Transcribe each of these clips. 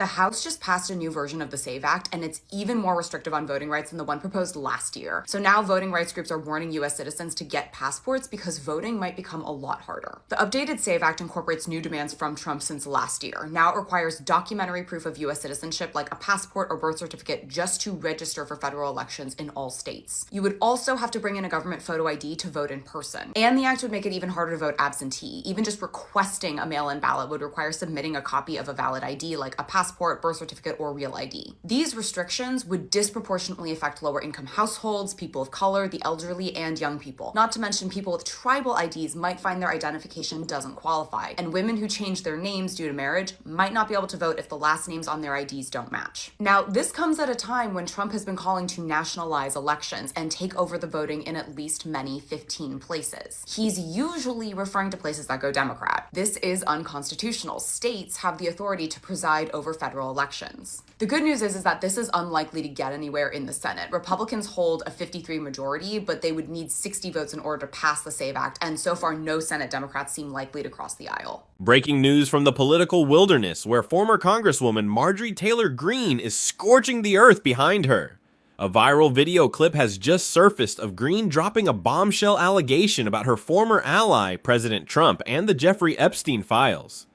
The House just passed a new version of the SAVE Act, and it's even more restrictive on voting rights than the one proposed last year. So now voting rights groups are warning US citizens to get passports because voting might become a lot harder. The updated SAVE Act incorporates new demands from Trump since last year. Now it requires documentary proof of US citizenship, like a passport or birth certificate, just to register for federal elections in all states. You would also have to bring in a government photo ID to vote in person. And the act would make it even harder to vote absentee. Even just requesting a mail-in ballot would require submitting a copy of a valid ID, like a passport, birth certificate, or real ID. These restrictions would disproportionately affect lower income households, people of color, the elderly, and young people. Not to mention people with tribal IDs might find their identification doesn't qualify, and women who change their names due to marriage might not be able to vote if the last names on their IDs don't match. Now, this comes at a time when Trump has been calling to nationalize elections and take over the voting in at least many 15 places. He's usually referring to places that go Democrat. This is unconstitutional. States have the authority to preside over federal elections. The good news is that this is unlikely to get anywhere in the Senate. Republicans hold a 53 majority, but they would need 60 votes in order to pass the SAVE Act, and so far no Senate Democrats seem likely to cross the aisle. Breaking news from the political wilderness, where former Congresswoman Marjorie Taylor Greene is scorching the earth behind her. A viral video clip has just surfaced of Greene dropping a bombshell allegation about her former ally, President Trump, and the Jeffrey Epstein files.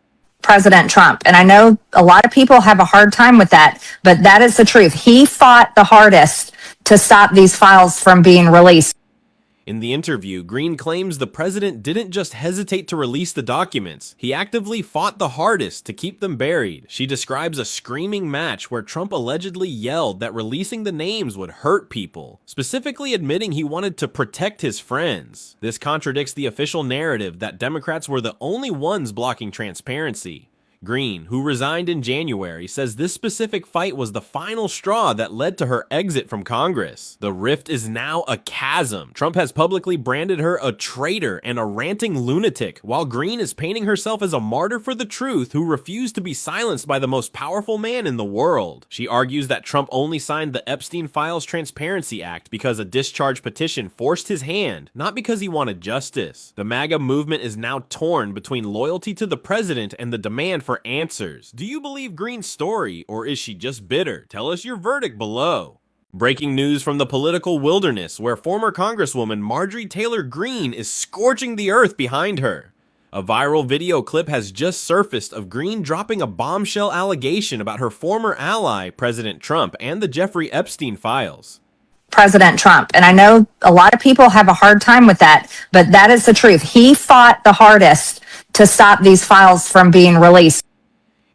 President Trump. And I know a lot of people have a hard time with that, but that is the truth. He fought the hardest to stop these files from being released. In the interview, Greene claims the president didn't just hesitate to release the documents, he actively fought the hardest to keep them buried. She describes a screaming match where Trump allegedly yelled that releasing the names would hurt people, specifically admitting he wanted to protect his friends. This contradicts the official narrative that Democrats were the only ones blocking transparency. Greene, who resigned in January, says this specific fight was the final straw that led to her exit from Congress. The rift is now a chasm. Trump has publicly branded her a traitor and a ranting lunatic, while Greene is painting herself as a martyr for the truth who refused to be silenced by the most powerful man in the world. She argues that Trump only signed the Epstein Files Transparency Act because a discharge petition forced his hand, not because he wanted justice. The MAGA movement is now torn between loyalty to the president and the demand for answers. Do you believe Greene's story, or is she just bitter? Tell us your verdict below. Breaking news from the political wilderness, where former Congresswoman Marjorie Taylor Greene is scorching the earth behind her. A viral video clip has just surfaced of Greene dropping a bombshell allegation about her former ally, President Trump, and the Jeffrey Epstein files. President Trump. And I know a lot of people have a hard time with that, but that is the truth. He fought the hardest to stop these files from being released.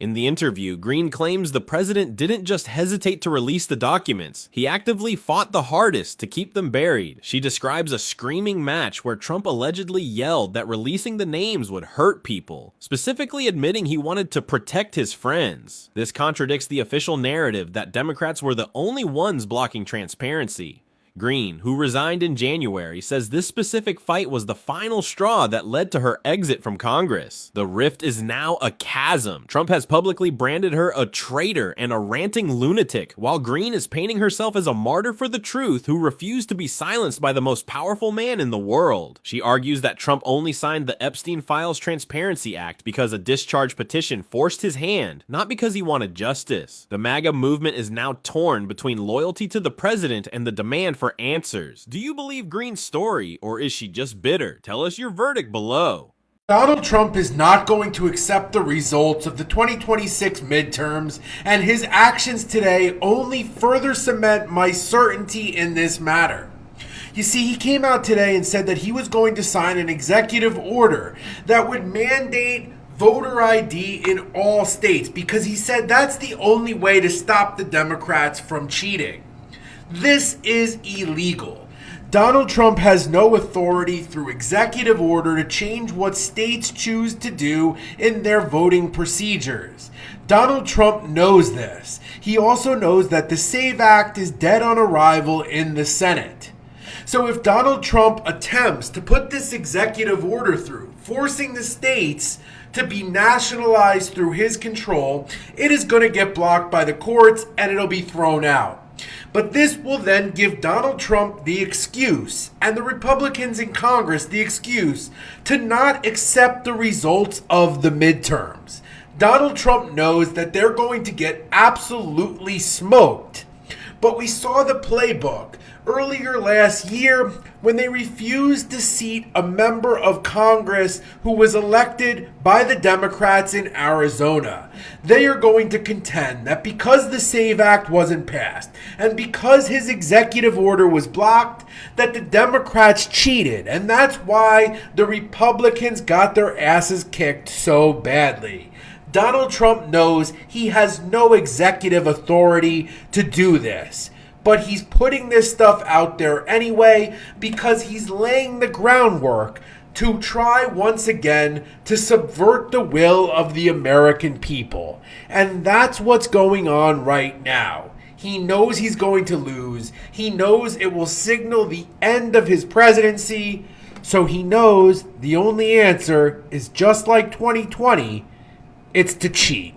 In the interview, Greene claims the president didn't just hesitate to release the documents, he actively fought the hardest to keep them buried. She describes a screaming match where Trump allegedly yelled that releasing the names would hurt people, specifically admitting he wanted to protect his friends. This contradicts the official narrative that Democrats were the only ones blocking transparency. Greene, who resigned in January, says this specific fight was the final straw that led to her exit from Congress. The rift is now a chasm. Trump has publicly branded her a traitor and a ranting lunatic, while Greene is painting herself as a martyr for the truth who refused to be silenced by the most powerful man in the world. She argues that Trump only signed the Epstein Files Transparency Act because a discharge petition forced his hand, not because he wanted justice. The MAGA movement is now torn between loyalty to the president and the demand for answers. Do you believe Greene's story, or is she just bitter? Tell us your verdict below. Donald Trump is not going to accept the results of the 2026 midterms, and his actions today only further cement my certainty in this matter. You see, he came out today and said that he was going to sign an executive order that would mandate voter ID in all states because he said that's the only way to stop the Democrats from cheating. This is illegal. Donald Trump has no authority through executive order to change what states choose to do in their voting procedures. Donald Trump knows this. He also knows that the SAVE Act is dead on arrival in the Senate. So if Donald Trump attempts to put this executive order through, forcing the states to be nationalized through his control, it is going to get blocked by the courts and it'll be thrown out. But this will then give Donald Trump the excuse, and the Republicans in Congress the excuse, to not accept the results of the midterms. Donald Trump knows that they're going to get absolutely smoked. But we saw the playbook earlier last year when they refused to seat a member of Congress who was elected by the Democrats in Arizona. They are going to contend that because the SAVE Act wasn't passed and because his executive order was blocked, that the Democrats cheated, and that's why the Republicans got their asses kicked so badly. Donald Trump knows he has no executive authority to do this, but he's putting this stuff out there anyway because he's laying the groundwork to try once again to subvert the will of the American people. And that's what's going on right now. He knows he's going to lose. He knows it will signal the end of his presidency. So he knows the only answer is just like 2020. It's to cheat.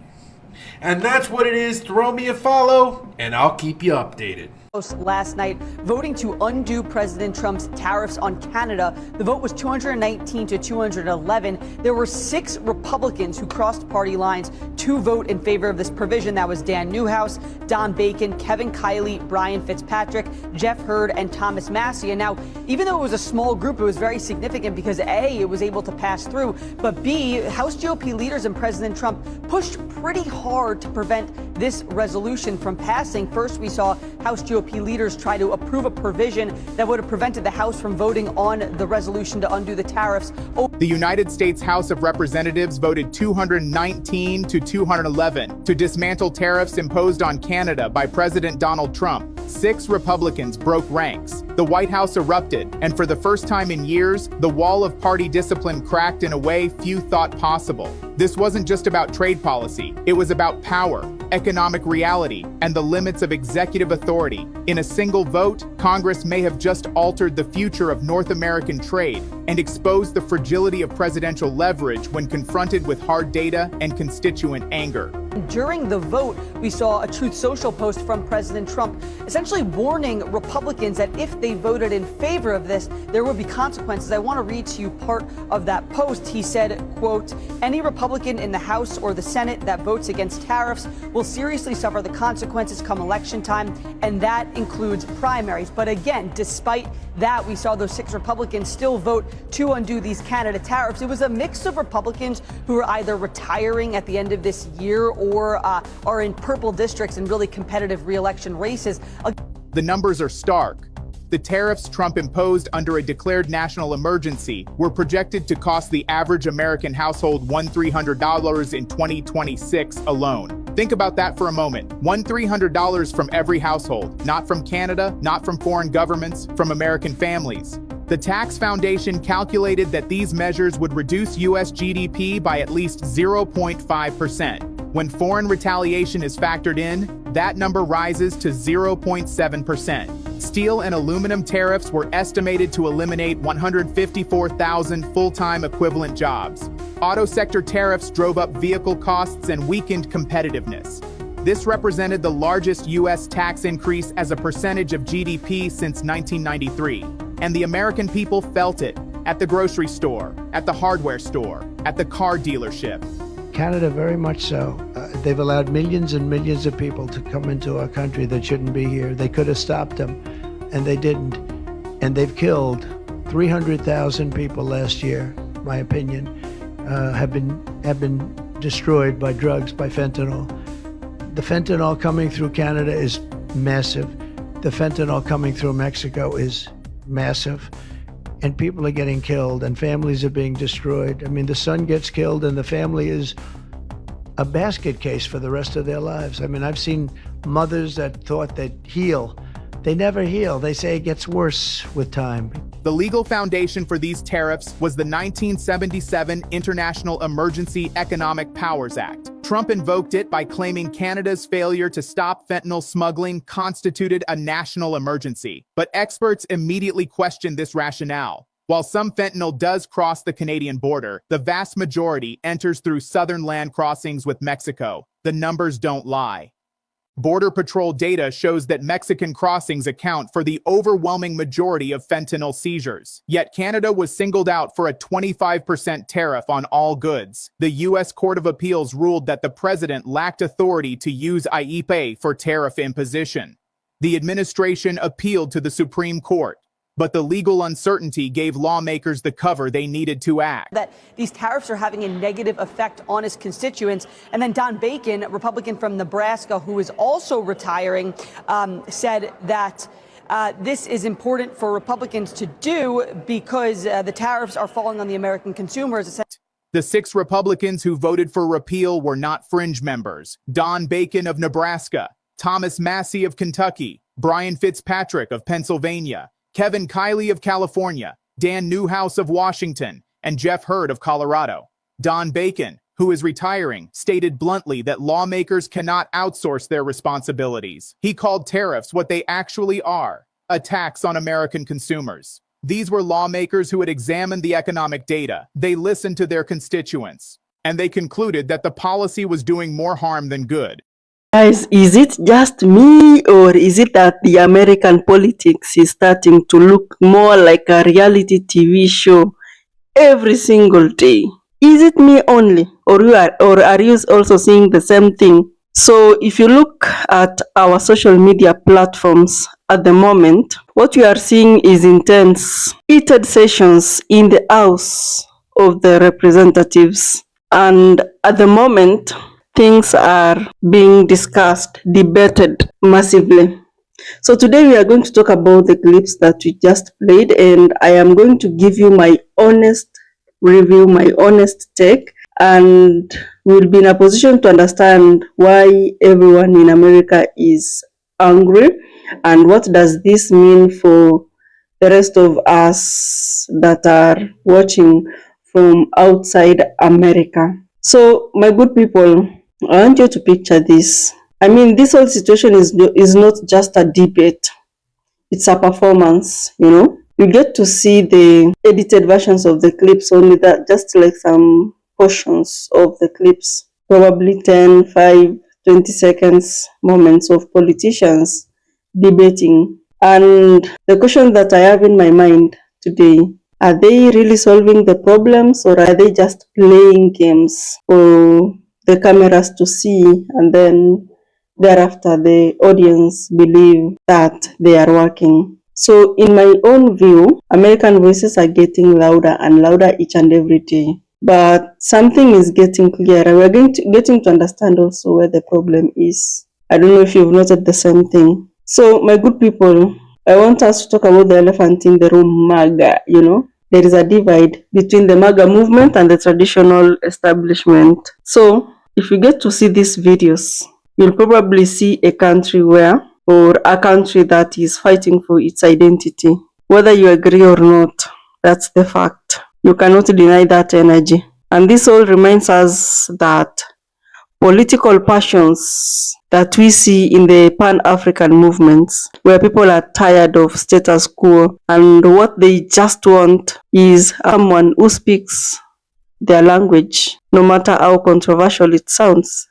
And that's what it is. Throw me a follow, and I'll keep you updated. Last night, voting to undo President Trump's tariffs on Canada. The vote was 219 to 211. There were 6 Republicans who crossed party lines to vote in favor of this provision. That was Dan Newhouse, Don Bacon, Kevin Kiley, Brian Fitzpatrick, Jeff Hurd, and Thomas Massie. And now, even though it was a small group, it was very significant because A, it was able to pass through, but B, House GOP leaders and President Trump pushed pretty hard to prevent this resolution from passing. First, we saw House GOP leaders try to approve a provision that would have prevented the House from voting on the resolution to undo the tariffs. The United States House of Representatives voted 219 to 211 to dismantle tariffs imposed on Canada by President Donald Trump. 6 Republicans broke ranks. The White House erupted, and for the first time in years, the wall of party discipline cracked in a way few thought possible. This wasn't just about trade policy. It was about power, economic reality, and the limits of executive authority. In a single vote, Congress may have just altered the future of North American trade and exposed the fragility of presidential leverage when confronted with hard data and constituent anger. During the vote, we saw a Truth Social post from President Trump essentially warning Republicans that if they voted in favor of this, there would be consequences. I want to read to you part of that post. He said, quote, "Any Republican in the House or the Senate that votes against tariffs will seriously suffer the consequences come election time, and that includes primaries." But again, despite that, we saw those 6 Republicans still vote to undo these Canada tariffs. It was a mix of Republicans who are either retiring at the end of this year or are in purple districts in really competitive re-election races. The numbers are stark. The tariffs Trump imposed under a declared national emergency were projected to cost the average American household $1,300 in 2026 alone. Think about that for a moment. $1,300 from every household, not from Canada, not from foreign governments, from American families. The Tax Foundation calculated that these measures would reduce U.S. GDP by at least 0.5%. When foreign retaliation is factored in, that number rises to 0.7%. Steel and aluminum tariffs were estimated to eliminate 154,000 full-time equivalent jobs. Auto sector tariffs drove up vehicle costs and weakened competitiveness. This represented the largest U.S. tax increase as a percentage of GDP since 1993. And the American people felt it at the grocery store, at the hardware store, at the car dealership. Canada, very much so. They've allowed millions and millions of people to come into our country that shouldn't be here. They could have stopped them, and they didn't. And they've killed 300,000 people last year, my opinion, have been destroyed by drugs, by fentanyl. The fentanyl coming through Canada is massive. The fentanyl coming through Mexico is massive. And people are getting killed, and families are being destroyed. I mean, the son gets killed, and the family is a basket case for the rest of their lives. I mean, I've seen mothers that thought they'd heal. They never heal. They say it gets worse with time. The legal foundation for these tariffs was the 1977 International Emergency Economic Powers Act. Trump invoked it by claiming Canada's failure to stop fentanyl smuggling constituted a national emergency. But experts immediately questioned this rationale. While some fentanyl does cross the Canadian border, the vast majority enters through southern land crossings with Mexico. The numbers don't lie. Border Patrol data shows that Mexican crossings account for the overwhelming majority of fentanyl seizures. Yet Canada was singled out for a 25% tariff on all goods. The U.S. Court of Appeals ruled that the president lacked authority to use IEEPA for tariff imposition. The administration appealed to the Supreme Court, but the legal uncertainty gave lawmakers the cover they needed to act. That these tariffs are having a negative effect on his constituents. And then Don Bacon, a Republican from Nebraska, who is also retiring, said that this is important for Republicans to do because the tariffs are falling on the American consumers. The 6 Republicans who voted for repeal were not fringe members. Don Bacon of Nebraska, Thomas Massie of Kentucky, Brian Fitzpatrick of Pennsylvania, Kevin Kiley of California, Dan Newhouse of Washington, and Jeff Hurd of Colorado. Don Bacon, who is retiring, stated bluntly that lawmakers cannot outsource their responsibilities. He called tariffs what they actually are, a tax on American consumers. These were lawmakers who had examined the economic data. They listened to their constituents, and they concluded that the policy was doing more harm than good. Guys, is it just me, or is it that the American politics is starting to look more like a reality TV show every single day? Is it me only, or are you also seeing the same thing? So if you look at our social media platforms at the moment, what we are seeing is intense, heated sessions in the House of the Representatives. And at the moment, things are being discussed, debated massively. So today we are going to talk about the clips that we just played, and I am going to give you my honest review, my honest take, and we'll be in a position to understand why everyone in America is angry and what does this mean for the rest of us that are watching from outside America. So my good people, I want you to picture this. I mean, this whole situation is not just a debate. It's a performance, you know. You get to see the edited versions of the clips, only that just like some portions of the clips, probably 10, 5, 20 seconds moments of politicians debating. And the question that I have in my mind today, are they really solving the problems, or are they just playing games for the cameras to see, and then thereafter the audience believe that they are working? So in my own view, American voices are getting louder and louder each and every day. But something is getting clearer. We're getting to understand also where the problem is. I don't know if you've noted the same thing. So my good people, I want us to talk about the elephant in the room, MAGA, you know. There is a divide between the MAGA movement and the traditional establishment. So if you get to see these videos, you'll probably see a country that is fighting for its identity. Whether you agree or not, that's the fact. You cannot deny that energy. And this all reminds us that political passions that we see in the Pan-African movements, where people are tired of status quo and what they just want is someone who speaks their language, no matter how controversial it sounds.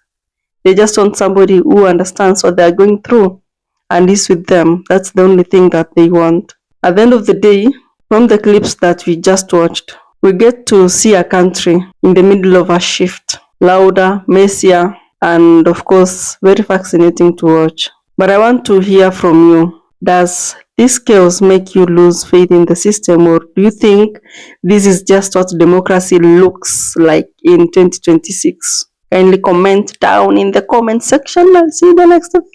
They just want somebody who understands what they're going through and is with them. That's the only thing that they want. At the end of the day, from the clips that we just watched, we get to see a country in the middle of a shift, louder, messier, and of course, very fascinating to watch. But I want to hear from you. Does this chaos make you lose faith in the system, or do you think this is just what democracy looks like in 2026? Kindly comment down in the comment section. I'll see you in the next video.